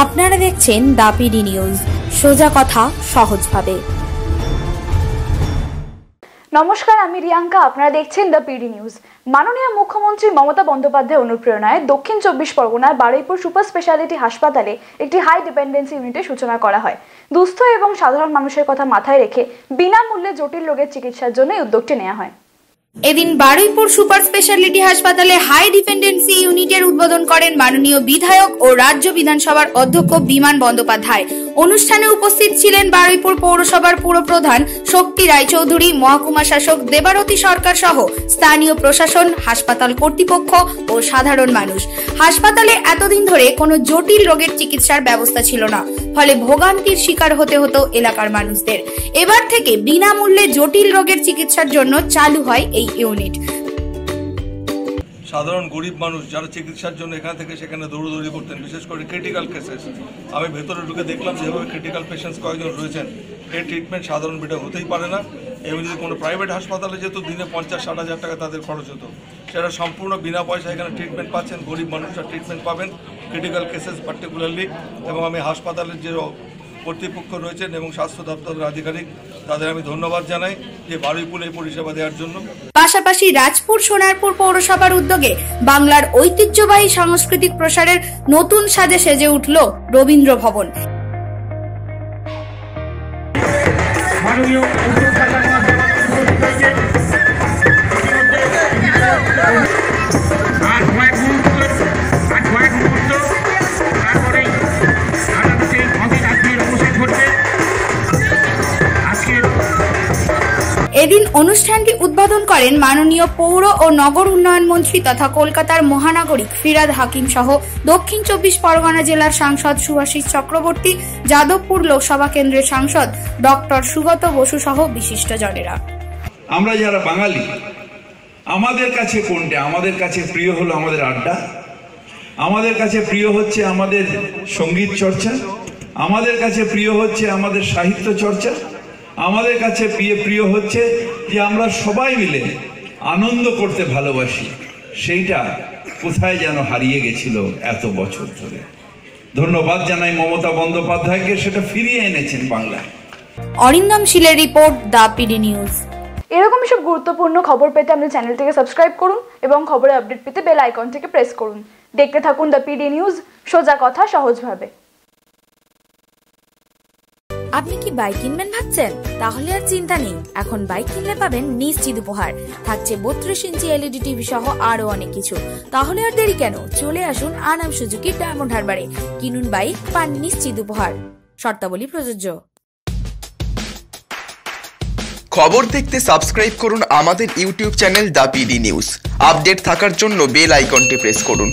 আপনারা দেখছেন the PD news, সোজা কথা সহজভাবে। নমস্কার, আমি রিয়াঙ্কা। আপনারা দেখছেন দ্য পিডি নিউজ। মাননীয় মুখ্যমন্ত্রী মমতা বন্দ্যোপাধ্যায়ের অনুপ্রেরণায় দক্ষিণ 24 পরগনার বারুইপুর সুপার স্পেশালিটি হাসপাতালে একটি হাই ডিপেন্ডেন্সি ইউনিটের সূচনা করা হয়। দুস্থ এবং সাধারণ মানুষের কথা মাথায় রেখে বিনামূল্যে জটিল রোগের চিকিৎসার জন্য এই উদ্যোগটি নেওয়া হয়। এদিন বারুইপুর সুপার স্পেশালিটি হাসপাতালে হাই ডিপেন্ডেন্সি ইউনিটের উদ্বোধন করেন মাননীয় বিধায়ক ও রাজ্য বিধানসভার অধ্যক্ষ বিমান বন্দ্যোপাধ্যায়। অনুষ্ঠানে উপস্থিত ছিলেন বারুইপুর পৌরসভার পুরপ্রধান শক্তি রায়চৌধুরী, মহকুমা শাসক দেবারতী সরকার সহ স্থানীয় প্রশাসন, হাসপাতাল কর্তৃপক্ষ ও সাধারণ মানুষ। হাসপাতালে এতদিন ধরে কোনো জটিল রোগের চিকিৎসার ব্যবস্থা ছিল না, ফলে ভোগান্তির শিকার হতে হতো এলাকার মানুষদের। এবার থেকে বিনামূল্যে জটিল রোগের চিকিৎসার জন্য চালু হয় এই ইউনিট। সাধারণ গরিব মানুষ যারা চিকিৎসার জন্য এখান থেকে সেখানে দৌড়দৌড়ি করতেন, বিশেষ করে ক্রিটিক্যাল কেসেস, আমি ভেতরে ঢুকে দেখলাম যেভাবে ক্রিটিক্যাল পেশেন্টস কয়েকজন রয়েছেন, এর ট্রিটমেন্ট সাধারণ বেডে হতেই পারে না। এবং যদি কোনো প্রাইভেট হাসপাতালে যেত দিনে 50-60 হাজার টাকা তাদের খরচ হতো, সেটা সম্পূর্ণ বিনা পয়সা এখানে ট্রিটমেন্ট পাচ্ছেন। গরিব মানুষরা ট্রিটমেন্ট পাবেন ক্রিটিক্যাল কেসেস পার্টিকুলারলি। এবং আমি হাসপাতালের যে কর্তৃপক্ষ রয়েছেন এবং স্বাস্থ্য দপ্তরের আধিকারিক, তাদের আমি ধন্যবাদ জানাই যে বারুইপুর এই পরিষেবা দেওয়ার জন্য। পাশাপাশি রাজপুর সোনারপুর পৌরসভার উদ্যোগে বাংলার ঐতিহ্যবাহী সাংস্কৃতিক প্রসারের নতুন সাজে সেজে উঠল রবীন্দ্র ভবন। এদিন অনুষ্ঠানটি উদ্বোধন করেন মাননীয় পৌর ও নগর উন্নয়ন মন্ত্রী তথা কলকাতার মহানাগরিক ফিরহাদ হাকিম সহ দক্ষিণ 24 পরগনা জেলার সাংসদ সুভাষিস চক্রবর্তী, যাদবপুর লোকসভা কেন্দ্রের সাংসদ ডক্টর সুগত বসু সহ বিশিষ্টজনেরা। আমরা যারা বাঙালি, আমাদের কাছে কোনটা? আমাদের কাছে প্রিয় হলো আমাদের আড্ডা, আমাদের কাছে প্রিয় হচ্ছে আমাদের সঙ্গীত চর্চা, আমাদের কাছে প্রিয় হচ্ছে আমাদের সাহিত্য চর্চা, আমাদের কাছে প্রিয় হচ্ছে যে আমরা সবাই মিলে আনন্দ করতে ভালোবাসি। সেইটা কোথায় যেন হারিয়ে গেছিল এত বছর ধরে। ধন্যবাদ জানাই মমতা বন্দ্যোপাধ্যায়কে, সেটা ফিরিয়ে এনেছেন বাংলায়। অরিন্দম শীলের রিপোর্ট, দ্য পিডি নিউজ। এরকমই সব গুরুত্বপূর্ণ খবর পেতে আমাদের চ্যানেলটিকে সাবস্ক্রাইব করুন এবং খবরের আপডেট পেতে বেল আইকনটিকে প্রেস করুন। দেখতে থাকুন দ্য পিডি নিউজ, সোজা কথা সহজভাবে। আপনি কি বাইক কিনবেন ভাবছেন? তাহলে আর চিন্তা নেই, এখন বাইক কিনলে পাবেন নিশ্চিত উপহার। থাকছে 32 ইঞ্চি এলইডি টিভি সহ আরো অনেক কিছু। তাহলে আর দেরি কেন, চলে আসুন আনাম সুজুকি ডায়মন্ড হারবারে। কিনুন বাইক, পান নিশ্চিত উপহার। শর্তাবলী প্রযোজ্য। খবর দেখতে সাবস্ক্রাইব করুন আমাদের YouTube channel the PD news. Update থাকার জন্য বেল আইকনটি প্রেস করুন।